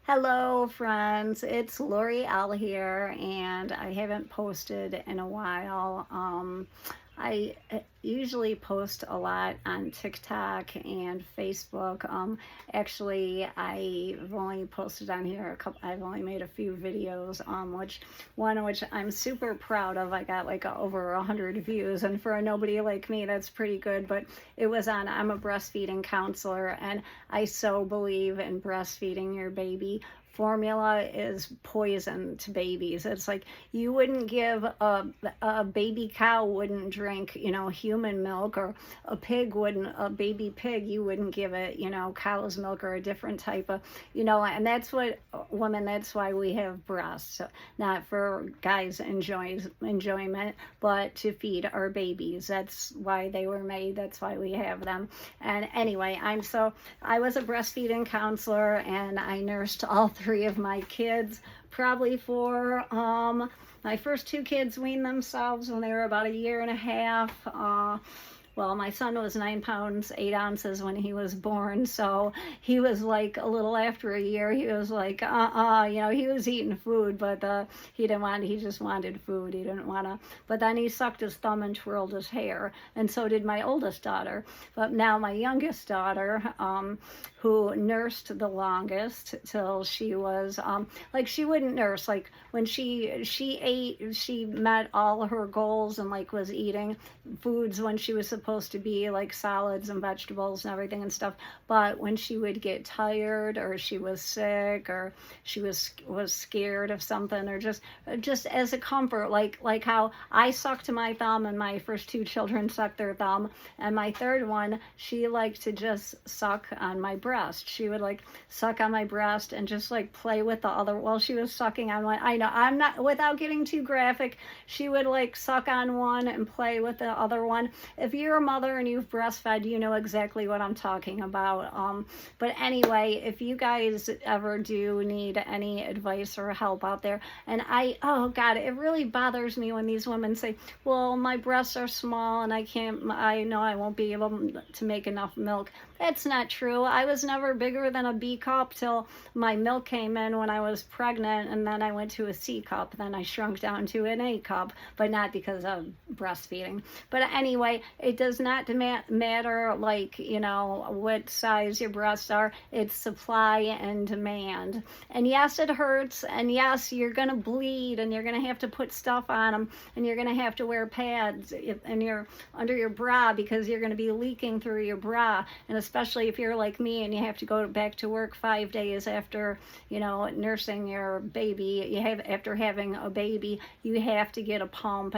Hello, friends. It's L'Oreal here, and I haven't posted in a while. I usually post a lot on TikTok and Facebook. Actually, I've only posted on here a couple. I've only made a few videos. Which I'm super proud of. I got like over 100 views, and for a nobody like me, that's pretty good. But it was on. I'm a breastfeeding counselor, and I so believe in breastfeeding your baby. Formula is poison to babies. It's like you wouldn't give a baby cow wouldn't drink, human milk, or a baby pig, you wouldn't give it, cow's milk or a different type of, and that's what women, that's why we have breasts, not for guys enjoyment, but to feed our babies. That's why they were made. That's why we have them. And anyway, I was a breastfeeding counselor, and I nursed all three of my kids probably for my first two kids weaned themselves when they were about a year and a half. Well, my son was 9 pounds 8 ounces when he was born, so he was like a little after a year. He was like, he was eating food, but he just wanted food. He didn't want to. But then he sucked his thumb and twirled his hair, and so did my oldest daughter. But now my youngest daughter, who nursed the longest till she was like, she wouldn't nurse, like when she ate, she met all her goals and like was eating foods when she was supposed to be, like solids and vegetables and everything and stuff. But when she would get tired, or she was sick, or she was scared of something, or just as a comfort, like how I sucked my thumb and my first two children sucked their thumb, and my third one, she liked to just suck on my breast. She would like suck on my breast and just like play with the other while she was sucking on one. I know, I'm not, without getting too graphic, she would like suck on one and play with the other one. If you're a mother and you've breastfed, you know exactly what I'm talking about. But anyway, if you guys ever do need any advice or help out there, and oh God, it really bothers me when these women say, well, my breasts are small and I know I won't be able to make enough milk. That's not true. I was never bigger than a B cup till my milk came in when I was pregnant, and then I went to a C cup. Then I shrunk down to an A cup, but not because of breastfeeding. But anyway, it does not matter, like, what size your breasts are. It's supply and demand. And yes, it hurts, and yes, you're going to bleed, and you're going to have to put stuff on them, and you're going to have to wear pads under your bra, because you're going to be leaking through your bra. And especially if you're like me and you have to go back to work 5 days after, nursing your baby, after having a baby, you have to get a pump,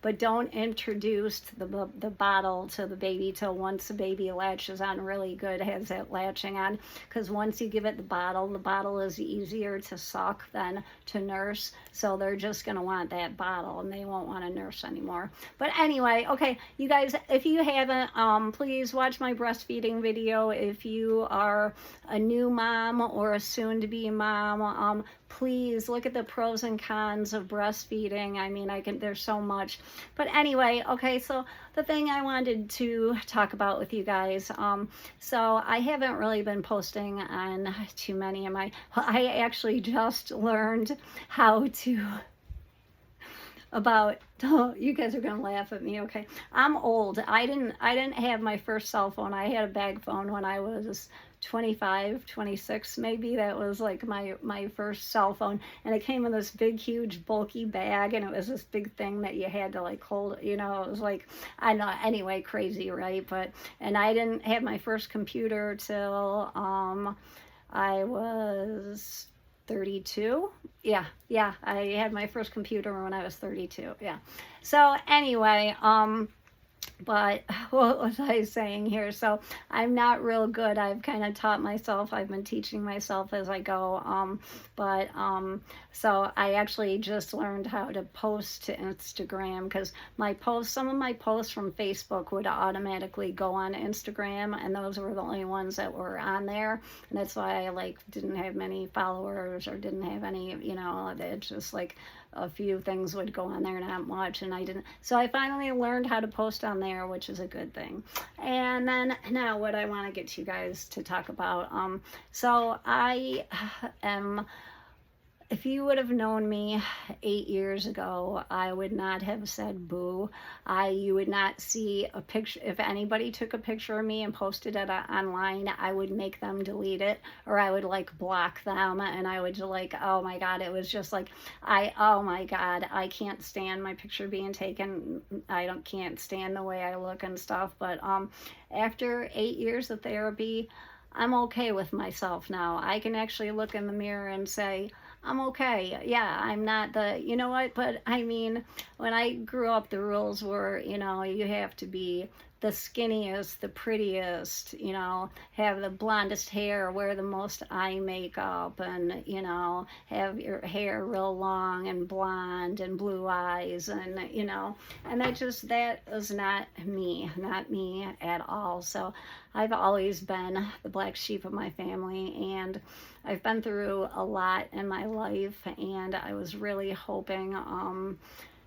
but don't introduce the bottle to the baby till once the baby latches on really good, has that latching on, because once you give it the bottle is easier to suck than to nurse, so they're just going to want that bottle and they won't want to nurse anymore. But anyway, okay, you guys, if you haven't, please watch my breastfeeding video. If you are a new mom or a soon-to-be mom, please look at the pros and cons of breastfeeding. I mean, there's so much. But anyway, okay, so the thing I wanted to talk about with you guys, so I haven't really been posting on too many of I actually just learned how to, about, oh, you guys are gonna laugh at me. Okay, I'm old. I didn't have my first cell phone. I had a bag phone when I was 25, 26 maybe. That was like my first cell phone, and it came in this big, huge, bulky bag, and it was this big thing that you had to like hold, it was like, I know, anyway, crazy, right? And I didn't have my first computer till I was 32. Yeah, I had my first computer when I was 32. Yeah. So anyway, but what was I saying here? So I'm not real good. I've kind of taught myself. I've been teaching myself as I go. So I actually just learned how to post to Instagram, because some of my posts from Facebook would automatically go on Instagram, and those were the only ones that were on there. And that's why I didn't have many followers, or didn't have any, it's just like a few things would go on there, not much, and I didn't. So I finally learned how to post on there, which is a good thing. And then now what I want to get to you guys to talk about. So I am, if you would have known me 8 years ago, I would not have said boo. You would not see a picture. If anybody took a picture of me and posted it online, I would make them delete it, or I would like block them, and I would like, oh my God, it was just like, oh my God, I can't stand my picture being taken. Can't stand the way I look and stuff. But after 8 years of therapy, I'm okay with myself now. I can actually look in the mirror and say, I'm okay. Yeah, I'm not the, you know what? But I mean, when I grew up, the rules were, you have to be the skinniest, the prettiest, have the blondest hair, wear the most eye makeup, and, have your hair real long and blonde and blue eyes, and, and that is not me at all. So I've always been the black sheep of my family, and I've been through a lot in my life, and I was really hoping,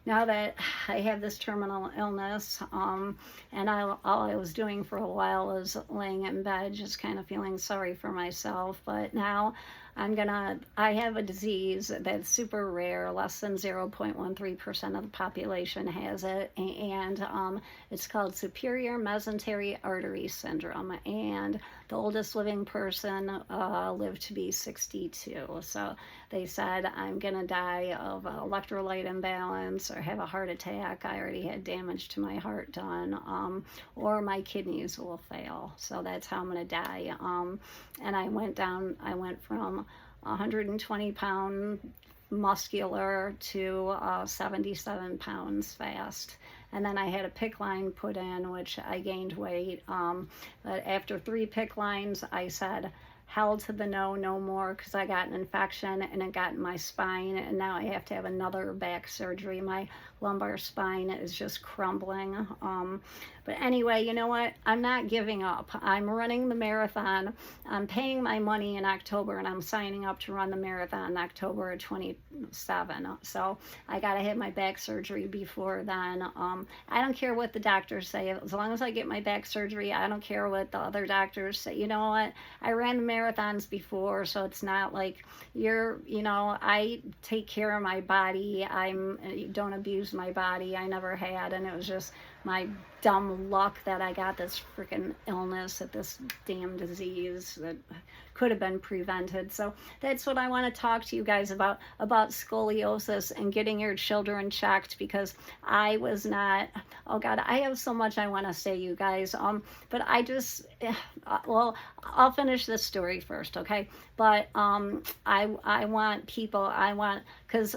now that I have this terminal illness, and all I was doing for a while was laying in bed, just kind of feeling sorry for myself. But now I have a disease that's super rare, less than 0.13% of the population has it, and it's called superior mesenteric artery syndrome, and the oldest living person lived to be 62. So they said I'm gonna die of electrolyte imbalance or have a heart attack. I already had damage to my heart done, or my kidneys will fail. So that's how I'm gonna die. And I went from 120 pound muscular to 77 pounds fast. And then I had a PICC line put in, which I gained weight. But after 3 PICC lines, I said, hell to the no more, because I got an infection and it got in my spine, and now I have to have another back surgery. My lumbar spine is just crumbling. But anyway, you know what? I'm not giving up. I'm running the marathon. I'm paying my money in October, and I'm signing up to run the marathon in October of 27. So I got to have my back surgery before then. I don't care what the doctors say. As long as I get my back surgery, I don't care what the other doctors say. You know what? I ran the marathons before, so it's not like I take care of my body. Don't abuse my body. I never had, and it was just my dumb luck that I got this freaking illness, this damn disease that could have been prevented. So that's what I want to talk to you guys about scoliosis and getting your children checked, because I was not, oh God, I have so much I want to say, you guys. But I just, well, I'll finish this story first, okay? But I want people, because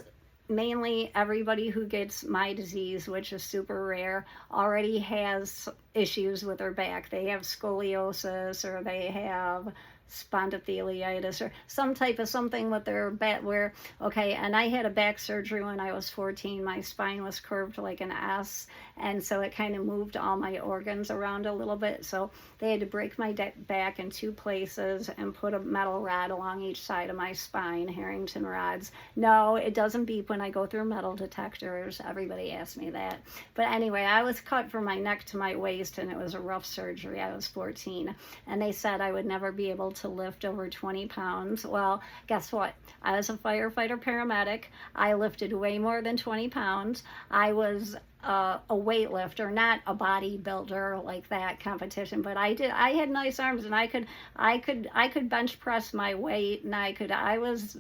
mainly everybody who gets my disease, which is super rare, already has issues with their back. They have scoliosis, or they have spondylolisthesis, or some type of something with their back and I had a back surgery when I was 14. My spine was curved like an S, and so it kind of moved all my organs around a little bit. So they had to break my back in 2 places and put a metal rod along each side of my spine, Harrington rods. No, it doesn't beep when I go through metal detectors. Everybody asks me that. But anyway, I was cut from my neck to my waist, and it was a rough surgery. I was 14, and they said I would never be able to lift over 20 pounds. Well, guess what? I was a firefighter paramedic. I lifted way more than 20 pounds. I was a weightlifter, not a bodybuilder like that competition, but I had nice arms, and I could bench press my weight, and I was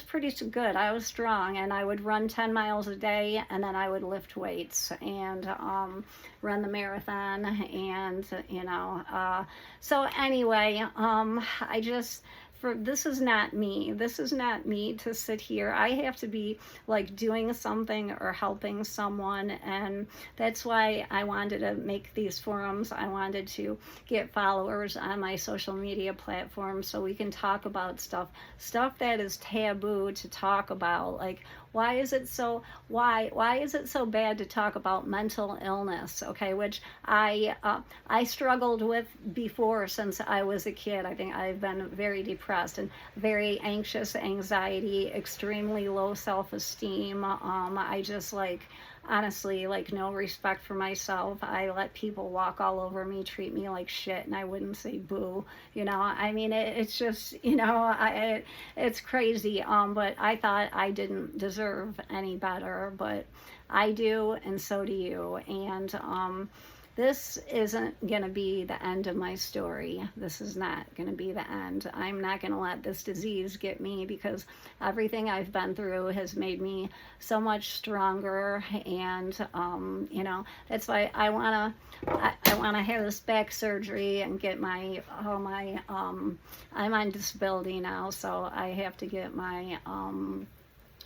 pretty good. I was strong, and I would run 10 miles a day, and then I would lift weights and run the marathon, and so anyway, this is not me. This is not me to sit here. I have to be like doing something or helping someone, and that's why I wanted to make these forums. I wanted to get followers on my social media platforms so we can talk about stuff that is taboo to talk about, like Why is it so, why is it so bad to talk about mental illness? Okay, which I struggled with before since I was a kid. I think I've been very depressed and very anxious, anxiety, extremely low self-esteem. I just like, honestly, like no respect for myself. I let people walk all over me, treat me like shit, and I wouldn't say boo. You know, I mean, it's just, you know, it's crazy. But I thought I didn't deserve any better, but I do, and so do you. And this isn't going to be the end of my story. This is not going to be the end. I'm not going to let this disease get me, because everything I've been through has made me so much stronger. And, you know, that's why I want to have this back surgery and get my, I'm on disability now, so I have to get my,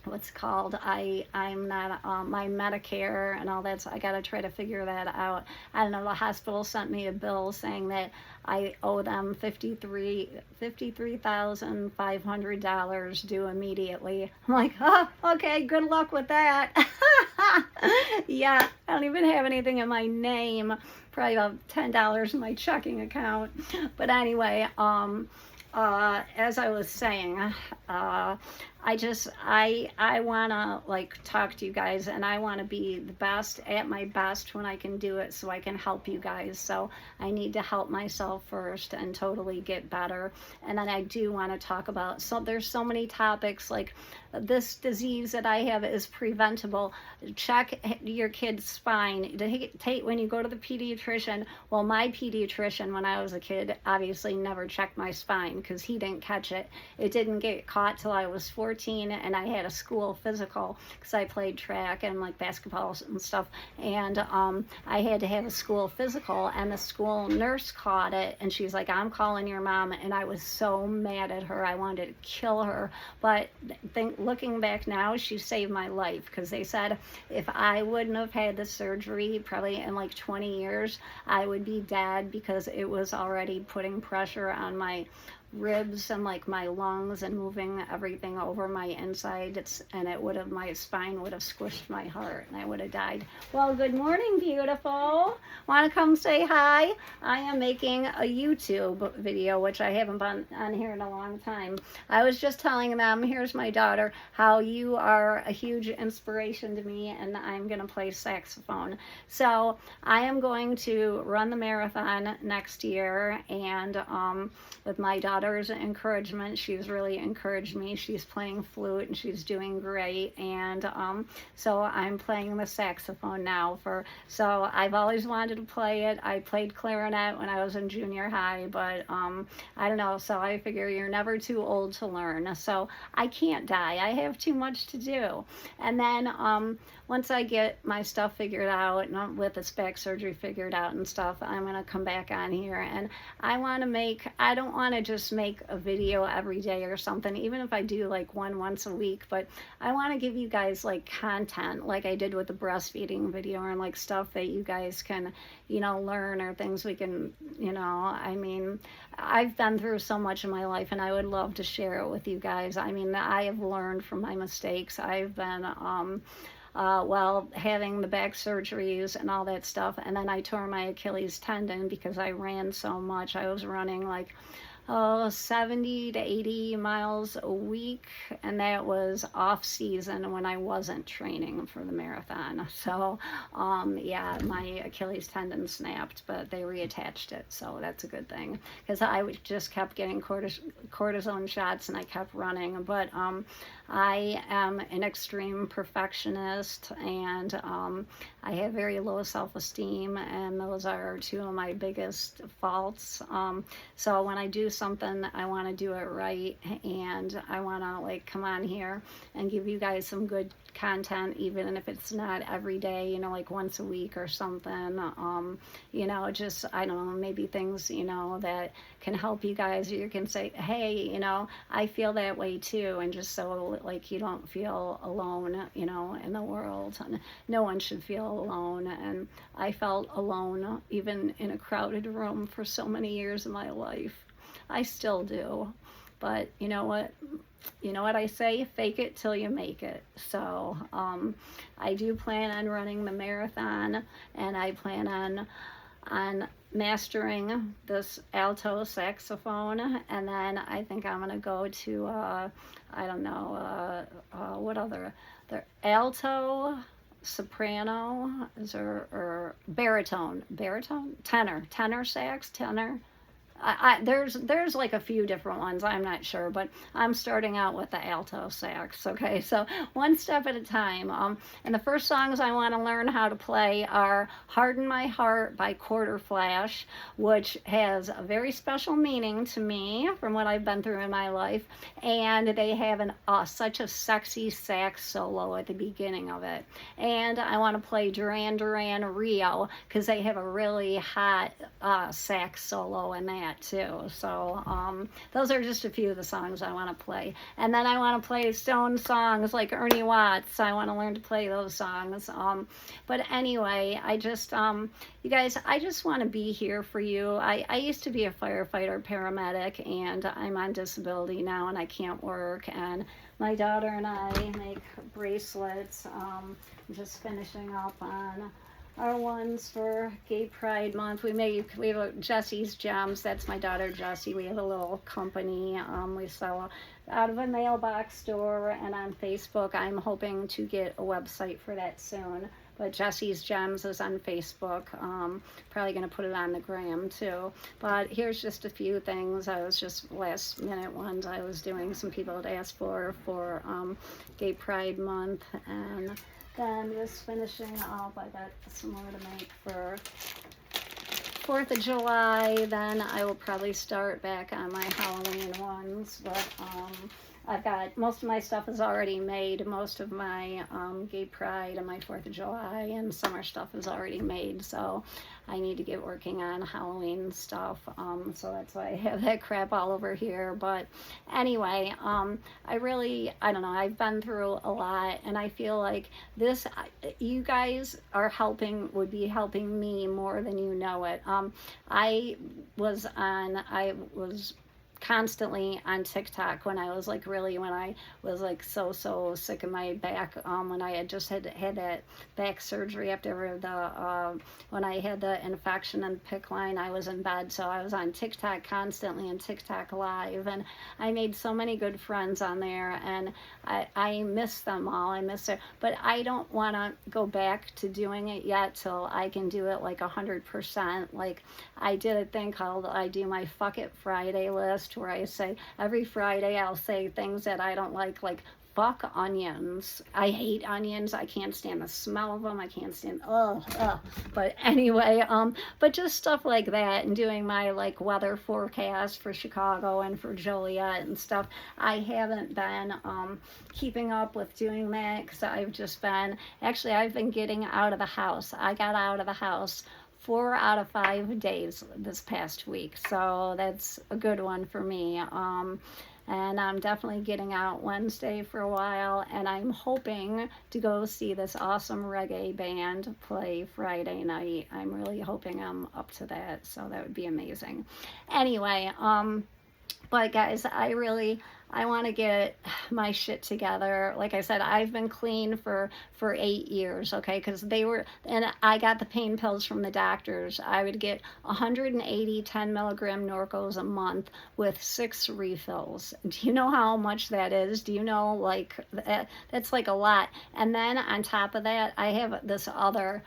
what's called, I'm not my Medicare and all that, so I got to try to figure that out. I don't know, the hospital sent me a bill saying that I owe them $53,500 due immediately. I'm like, oh, okay, good luck with that. Yeah, I don't even have anything in my name, probably about $10 in my checking account. But anyway, as I was saying, I want to like talk to you guys, and I want to be the best at my best when I can do it, so I can help you guys. So I need to help myself first and totally get better. And then I do want to talk about, so there's so many topics, like this disease that I have is preventable. Check your kid's spine. Take when you go to the pediatrician. Well, my pediatrician when I was a kid obviously never checked my spine because he didn't catch it. It didn't get caught till I was 14, and I had a school physical because I played track and like basketball and stuff. And I had to have a school physical, and the school nurse caught it, and she's like, "I'm calling your mom." And I was so mad at her. I wanted to kill her. But looking back now, she saved my life, because they said if I wouldn't have had the surgery, probably in like 20 years, I would be dead, because it was already putting pressure on my ribs and like my lungs and moving everything over my insides, and it would have, my spine would have squished my heart and I would have died. Well, good morning, beautiful. Want to come say hi? I am making a YouTube video, which I haven't been on here in a long time. I was just telling them, here's my daughter, how you are a huge inspiration to me, and I'm going to play saxophone. So I am going to run the marathon next year, and with my daughter's encouragement, she's really encouraged me. She's playing flute and she's doing great, and so I'm playing the saxophone now. So I've always wanted to play it. I played clarinet when I was in junior high, but I don't know, so I figure you're never too old to learn. So I can't die. I have too much to do. And then once I get my stuff figured out, and with this back surgery figured out and stuff, I'm going to come back on here, and I don't want to just make a video every day or something, even if I do like one once a week, but I want to give you guys like content, like I did with the breastfeeding video, and like stuff that you guys can, you know, learn, or things we can, you know, I mean, I've been through so much in my life, and I would love to share it with you guys. I mean, I have learned from my mistakes. I've been having the back surgeries and all that stuff, and then I tore my Achilles tendon because I ran so much. I was running like 70 to 80 miles a week, and that was off season when I wasn't training for the marathon. So yeah, my Achilles tendon snapped, but they reattached it, so that's a good thing, because I just kept getting cortisone shots and I kept running. But I am an extreme perfectionist, and I have very low self-esteem, and those are two of my biggest faults. So when I do something, I want to do it right, and I want to like come on here and give you guys some good content, even if it's not every day, you know, like once a week or something. You know, just, I don't know, maybe things, you know, that can help you guys, or you can say, hey, you know, I feel that way too, and just so like you don't feel alone, you know, in the world. And no one should feel alone, and I felt alone even in a crowded room for so many years of my life. I still do, but you know what? you know what I say? Fake it till you make it. So I do plan on running the marathon, and I plan on mastering this alto saxophone, and then I think I'm gonna go to I don't know what other, the alto, soprano, is there, or baritone, tenor sax, tenor. There's like a few different ones. I'm not sure, but I'm starting out with the alto sax. Okay, so one step at a time. And the first songs I want to learn how to play are "Harden My Heart" by Quarter Flash, which has a very special meaning to me from what I've been through in my life. And they have such a sexy sax solo at the beginning of it. And I want to play Duran Duran Rio, because they have a really hot sax solo in that too. So those are just a few of the songs I want to play. And then I want to play Stone songs like Ernie Watts. I want to learn to play those songs. But anyway, I just, you guys, I just want to be here for you. I used to be a firefighter paramedic, and I'm on disability now, and I can't work. And my daughter and I make bracelets. I'm just finishing up on our ones for Gay Pride Month. We have Jessie's Gems. That's my daughter Jessie. We have a little company. We sell out of a mailbox store and on Facebook. I'm hoping to get a website for that soon. But Jessie's Gems is on Facebook. Probably going to put it on the gram too. But here's just a few things. I was just last minute ones I was doing. Some people had asked for Gay Pride Month. And then just finishing up, I got some more to make for 4th of July. Then I will probably start back on my Halloween ones. But I've got, most of my stuff is already made. Most of my Gay Pride and my 4th of July and summer stuff is already made. So I need to get working on Halloween stuff. So that's why I have that crap all over here. But anyway, I don't know, I've been through a lot, and I feel like this, you guys are would be helping me more than you know it. I was constantly on TikTok when I was like so sick of my back, when I had just had that back surgery after when I had the infection and PICC line. I was in bed, so I was on TikTok constantly and TikTok live, and I made so many good friends on there, and I miss them all. I miss it, but I don't want to go back to doing it yet till I can do it like 100%. Like I did a thing called, I do my Fuck It Friday list, where I say every Friday I'll say things that I don't like fuck onions. I hate onions. I can't stand the smell of them. I can't stand, but anyway, but just stuff like that, and doing my like weather forecast for Chicago and for Joliet and stuff. I haven't been keeping up with doing that, because I've been getting out of the house. I got out of the house 4 out of 5 days this past week, so that's a good one for me. And I'm definitely getting out Wednesday for a while, and I'm hoping to go see this awesome reggae band play Friday night. I'm really hoping I'm up to that, so that would be amazing. Anyway, but guys, I want to get my shit together. Like I said, I've been clean for 8 years, okay? Because and I got the pain pills from the doctors. I would get 180 10 milligram Norcos a month with 6 refills. Do you know how much that is? Do you know, like, that's like a lot. And then on top of that, I have this other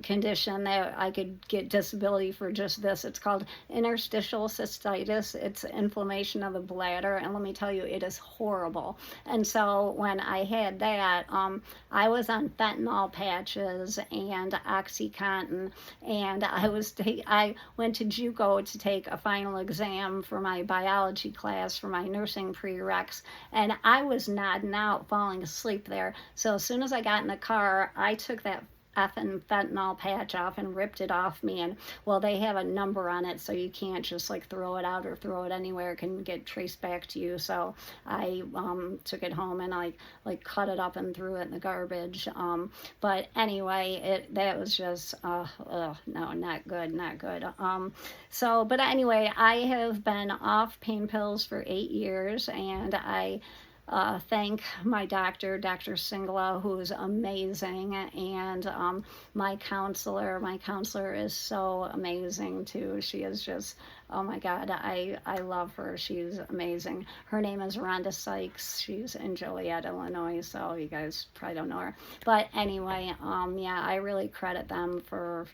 condition that I could get disability for just this. It's called interstitial cystitis. It's inflammation of the bladder, and let me tell you, it is horrible. And so when I had that, I was on fentanyl patches and OxyContin, and I went to JUCO to take a final exam for my biology class for my nursing prereqs, and I was nodding out, falling asleep there. So as soon as I got in the car, I took that effing fentanyl patch off and ripped it off me. And well, they have a number on it, so you can't just like throw it out or throw it anywhere. It can get traced back to you. So I took it home and I like cut it up and threw it in the garbage. But anyway, that was just no, not good, not good. So, but anyway, I have been off pain pills for 8 years, and I thank my doctor, Dr. Singla, who is amazing, and my counselor. My counselor is so amazing too. She is just, oh my God, I love her. She's amazing. Her name is Rhonda Sykes. She's in Joliet, Illinois, so you guys probably don't know her. But anyway, yeah, I really credit them for,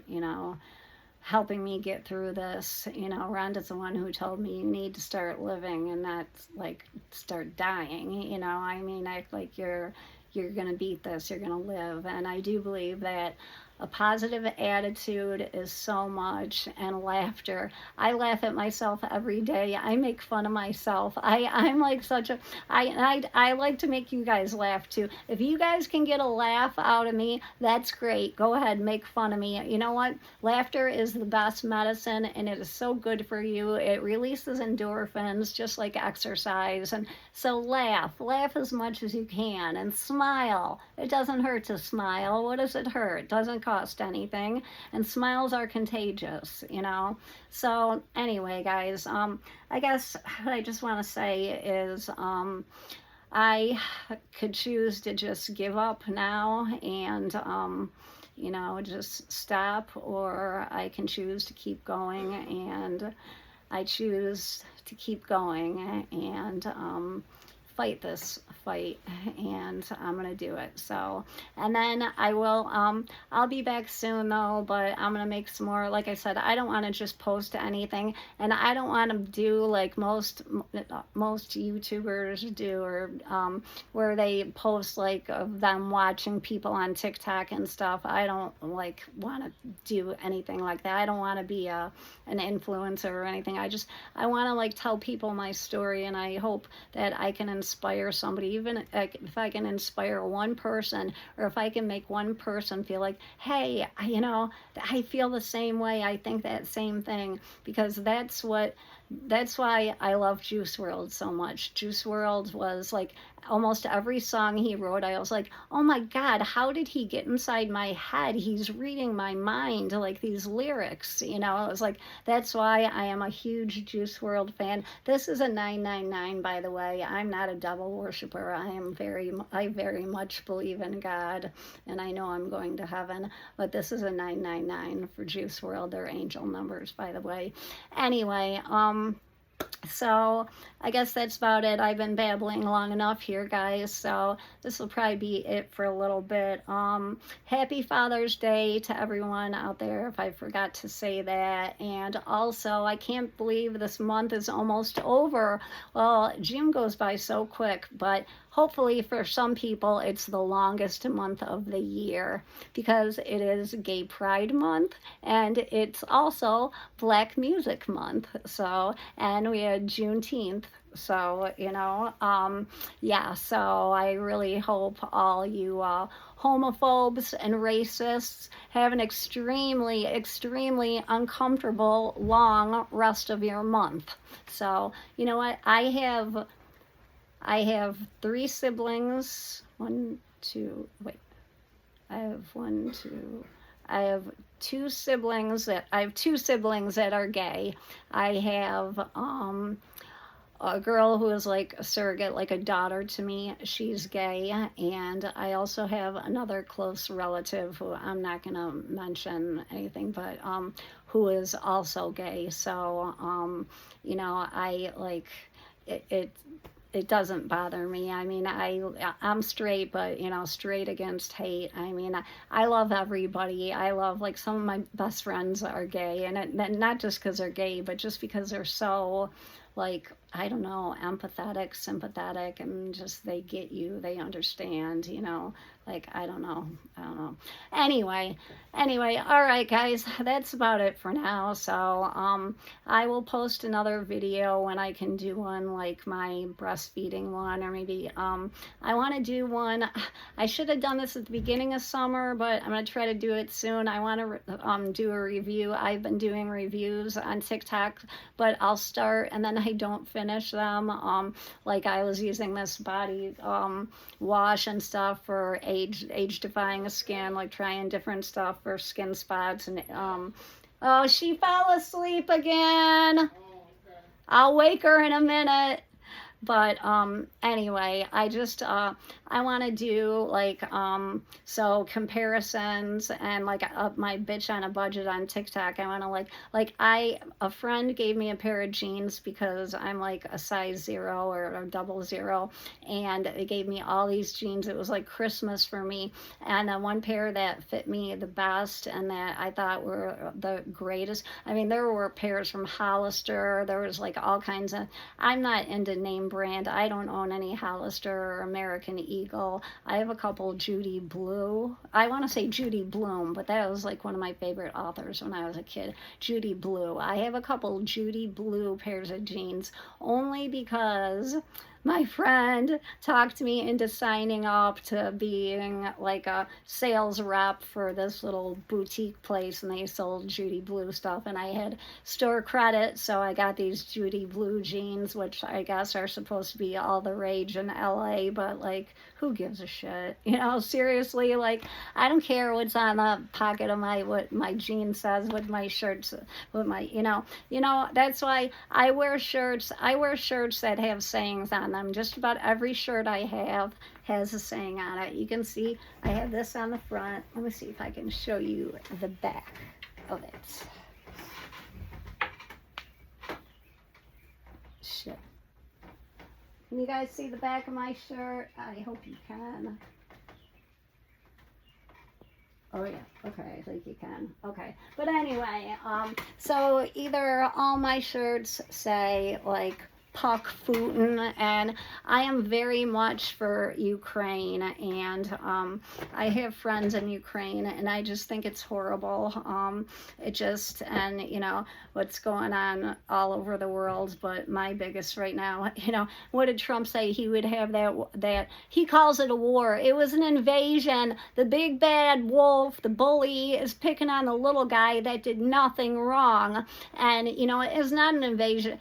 helping me get through this. Rhonda's the one who told me you need to start living and not like start dying. I mean, act like you're gonna beat this, you're gonna live. And I do believe that a positive attitude is so much, and laughter. I laugh at myself every day. I make fun of myself. I'm like I like to make you guys laugh too. If you guys can get a laugh out of me, that's great. Go ahead, make fun of me. You know what? Laughter is the best medicine, and it is so good for you. It releases endorphins just like exercise. And so laugh as much as you can, and smile. It doesn't hurt to smile. What does it hurt? It doesn't cost anything, and smiles are contagious. So anyway, guys, I guess what I just want to say is I could choose to just give up now and just stop, or I can choose to keep going, and I choose to keep going and fight this fight, and I'm gonna do it. So, and then I will I'll be back soon though, but I'm gonna make some more. Like I said, I don't want to just post anything, and I don't want to do like most YouTubers do, or where they post like of them watching people on TikTok and stuff. I don't like want to do anything like that. I don't want to be an influencer or anything. I want to like tell people my story, and I hope that I can inspire somebody, even if I can inspire one person, or if I can make one person feel like, hey, I feel the same way, I think that same thing, because that's why I love Juice WRLD so much. Juice WRLD was like, almost every song he wrote, I was like, oh my God, how did he get inside my head? He's reading my mind, like these lyrics, It was like, that's why I am a huge Juice WRLD fan. This is a 999, by the way. I'm not a devil worshiper. I very much believe in God, and I know I'm going to heaven, but this is a 999 for Juice WRLD. They're angel numbers, by the way. Anyway, so I guess that's about it. I've been babbling long enough here, guys, so this will probably be it for a little bit. Happy Father's Day to everyone out there, if I forgot to say that. And also, I can't believe this month is almost over. Well, June goes by so quick, but hopefully for some people it's the longest month of the year, because it is Gay Pride Month, and it's also Black Music Month. So, and we had Juneteenth. So, yeah, so I really hope all you homophobes and racists have an extremely, extremely uncomfortable long rest of your month. So, you know what? I have 3 siblings. I have two siblings that are gay. I have a girl who is like a surrogate, like a daughter to me. She's gay. And I also have another close relative who I'm not going to mention anything, but who is also gay. So, I like it. It doesn't bother me. I mean, I'm straight, but straight against hate. I mean, I love everybody. I love, like, some of my best friends are gay, and not just because they're gay, but just because they're so like, I don't know, empathetic, sympathetic, and just they get you, they understand, you know, like, I don't know, I don't know. Anyway, all right, guys, that's about it for now. So, I will post another video when I can do one, like my breastfeeding one, or maybe, I want to do one. I should have done this at the beginning of summer, but I'm going to try to do it soon. I want to do a review. I've been doing reviews on TikTok, but I'll start and then I don't finish them. Like I was using this body wash and stuff for age defying skin, like trying different stuff for skin spots. And oh, she fell asleep again. I'll wake her in a minute. But anyway, I just I want to do like so comparisons and like my bitch on a budget on TikTok. I want to like a friend gave me a pair of jeans because I'm like a size 0 or a 00, and they gave me all these jeans. It was like Christmas for me, and one pair that fit me the best and that I thought were the greatest. I mean, there were pairs from Hollister. There was like all kinds of. I'm not into name brand. I don't own any Hollister or American Eagle. I have a couple Judy Blue. I want to say Judy Bloom, but that was like one of my favorite authors when I was a kid. Judy Blue. I have a couple Judy Blue pairs of jeans only because my friend talked me into signing up to being like a sales rep for this little boutique place, and they sold Judy Blue stuff, and I had store credit, so I got these Judy Blue jeans, which I guess are supposed to be all the rage in LA, but like, who gives a shit? You know, seriously, like, I don't care what's on the pocket of what my jean says, what my shirts, what my, you know, that's why I wear shirts that have sayings on them. Just about every shirt I have has a saying on it. You can see I have this on the front. Let me see if I can show you the back of it. Shit. Can you guys see the back of my shirt? I hope you can. Oh yeah, okay, I think you can. Okay, but anyway, so either all my shirts say like Puck Putin, and I am very much for Ukraine, and I have friends in Ukraine, and I just think it's horrible. It just, and you know what's going on all over the world, but my biggest right now, you know, what did Trump say? He would have that he calls it a war. It was an invasion. The big bad wolf, the bully, is picking on the little guy that did nothing wrong, and you know, it's not an invasion.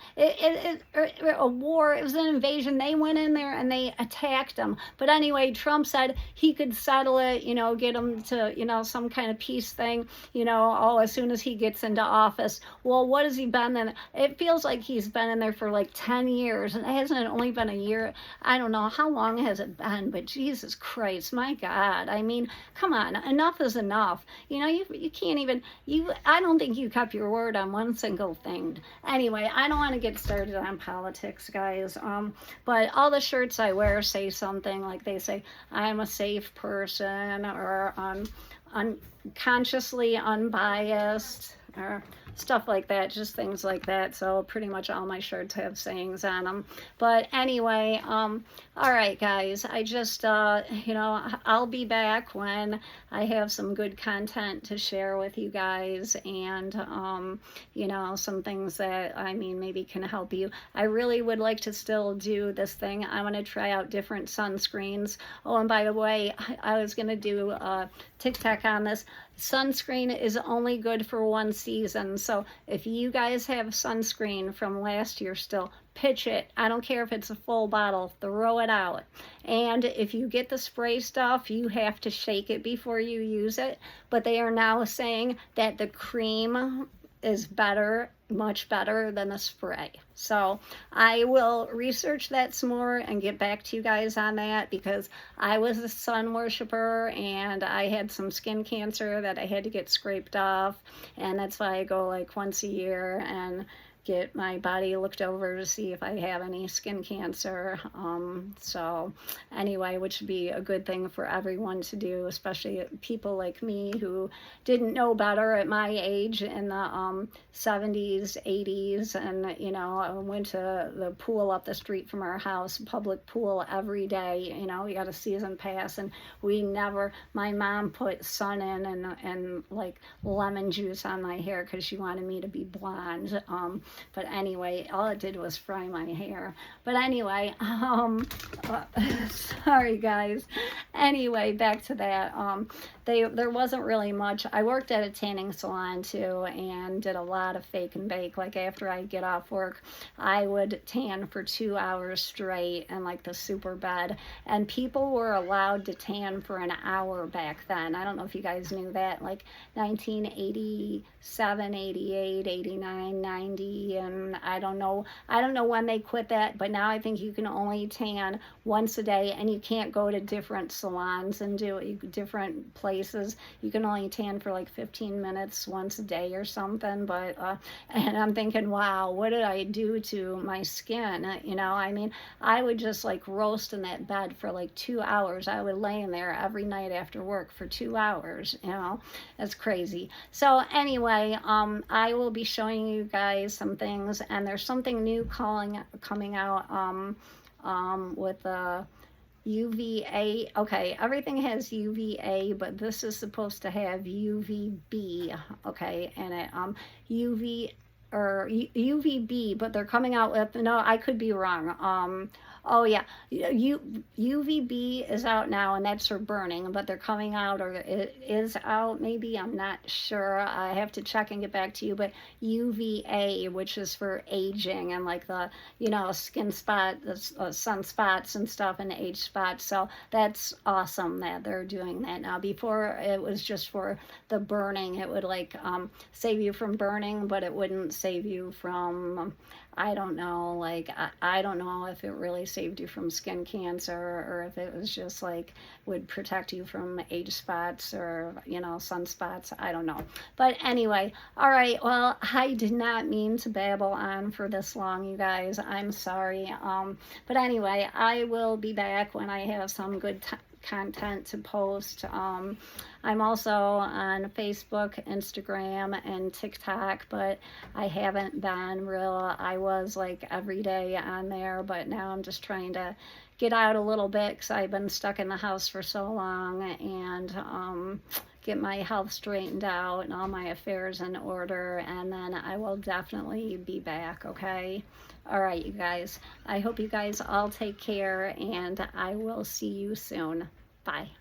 A war. It was an invasion. They went in there and they attacked them. But anyway, Trump said he could settle it, you know, get them to, you know, some kind of peace thing, you know, as soon as he gets into office. Well, what has he been in? It feels like he's been in there for like 10 years, and it hasn't only been a year. I don't know how long has it been, but Jesus Christ, my God. I mean, come on, enough is enough. You know, you can't even, I don't think you kept your word on one single thing. Anyway, I don't want to get started on politics, guys, but all the shirts I wear say something, like they say I'm a safe person, or unconsciously unbiased, or stuff like that, just things like that. So pretty much all my shirts have sayings on them. But anyway, all right, guys, I just, you know, I'll be back when I have some good content to share with you guys, and, you know, some things that, I mean, maybe can help you. I really would like to still do this thing. I want to try out different sunscreens. Oh, and by the way, I was going to do a TikTok on this. Sunscreen is only good for one season, so if you guys have sunscreen from last year still, pitch it. I don't care if it's a full bottle, throw it out. And if you get the spray stuff, you have to shake it before you use it, but they are now saying that the cream is better, much better than the spray. So I will research that some more and get back to you guys on that, because I was a sun worshiper and I had some skin cancer that I had to get scraped off, and that's why I go like once a year and get my body looked over to see if I have any skin cancer. So anyway, which would be a good thing for everyone to do, especially people like me who didn't know better at my age in the 70s, 80s, and you know, I went to the pool up the street from our house, public pool every day. You know, we got a season pass, and we never. My mom put sun in and like lemon juice on my hair because she wanted me to be blonde. But anyway, all it did was fry my hair. But anyway, sorry guys. Anyway, back to that. There wasn't really much. I worked at a tanning salon too and did a lot of fake and bake. Like after I get off work, I would tan for 2 hours straight in like the super bed. And people were allowed to tan for an hour back then. I don't know if you guys knew that. Like 1987, 88, 89, 90, and I don't know when they quit that, but now I think you can only tan once a day, and you can't go to different salons and do different places. You can only tan for like 15 minutes once a day or something. But and I'm thinking, wow, what did I do to my skin? You know, I mean, I would just like roast in that bed for like 2 hours. I would lay in there every night after work for 2 hours. You know, that's crazy. So anyway, I will be showing you guys some things, and there's something new coming out with UVA. Okay, everything has UVA, but this is supposed to have UVB, okay, and it UV or UVB, but they're coming out with, no, I could be wrong. Oh yeah, UVB is out now, and that's for burning, but they're coming out, or it is out maybe, I'm not sure. I have to check and get back to you. But UVA, which is for aging and like the, you know, skin spot, sunspots and stuff, and age spots. So that's awesome that they're doing that now. Before it was just for the burning. It would like save you from burning, but it wouldn't save you from I don't know, like, I don't know if it really saved you from skin cancer, or if it was just like would protect you from age spots or, you know, sunspots. I don't know. But anyway, all right, well, I did not mean to babble on for this long, you guys. I'm sorry. But anyway, I will be back when I have some good content to post. I'm also on Facebook, Instagram, and TikTok, but I haven't been real. I was like every day on there, but now I'm just trying to get out a little bit because I've been stuck in the house for so long, and get my health straightened out and all my affairs in order, and then I will definitely be back, okay? All right, you guys. I hope you guys all take care, and I will see you soon. Bye.